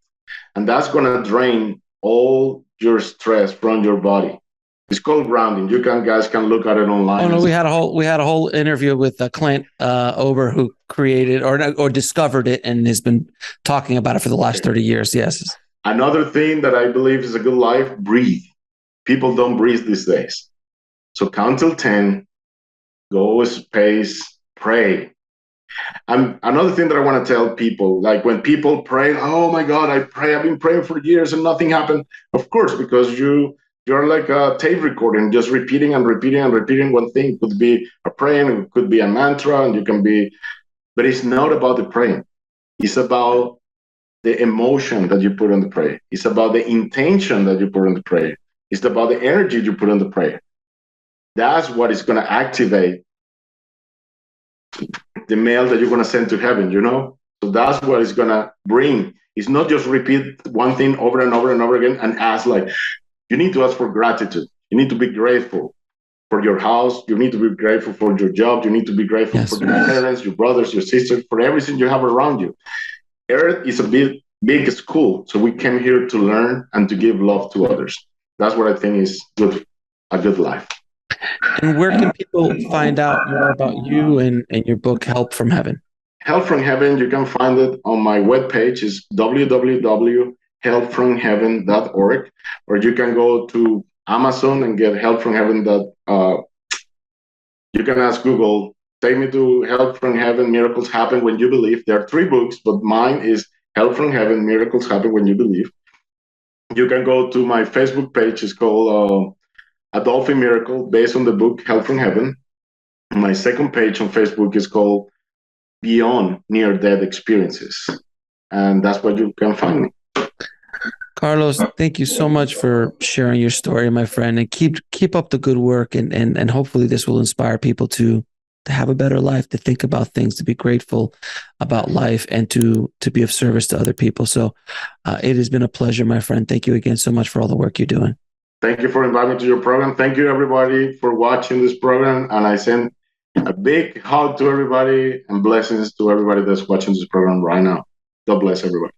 And that's going to drain all your stress from your body. It's called grounding. Guys can look at it online. Oh no, we had a whole interview with Clint Ober, who created or discovered it and has been talking about it for the last 30 years. Yes. Another thing that I believe is a good life, breathe. People don't breathe these days. So count till 10, go a space, pray. And another thing that I want to tell people, like when people pray, oh my God, I've been praying for years and nothing happened. Of course, because you're like a tape recording, just repeating and repeating and repeating one thing. It could be a praying, it could be a mantra, and but it's not about the praying. It's about the emotion that you put on the prayer. It's about the intention that you put on the prayer. It's about the energy you put on the prayer. That's what is going to activate the mail that you're going to send to heaven, So that's what it's going to bring. It's not just repeat one thing over and over and over again and ask, like, you need to ask for gratitude. You need to be grateful for your house. You need to be grateful for your job. You need to be grateful for your parents, your brothers, your sisters, for everything you have around you. Earth is a big school, so we came here to learn and to give love to others. That's what I think is a good life. And where can people find out more about you and your book, Help from Heaven? Help from Heaven, you can find it on my webpage. It's www.helpfromheaven.org, or you can go to Amazon and get Help from Heaven. You can ask Google, take me to Help from Heaven, Miracles Happen When You Believe. There are 3 books, but mine is Help from Heaven, Miracles Happen When You Believe. You can go to my Facebook page. It's called A Dolphin Miracle, based on the book Help from Heaven. My second page on Facebook is called Beyond Near-Death Experiences. And that's where you can find me. Carlos, thank you so much for sharing your story, my friend, and keep up the good work. And hopefully this will inspire people to have a better life, to think about things, to be grateful about life, and to be of service to other people. So it has been a pleasure, my friend. Thank you again so much for all the work you're doing. Thank you for inviting me to your program. Thank you, everybody, for watching this program. And I send a big hug to everybody and blessings to everybody that's watching this program right now. God bless everybody.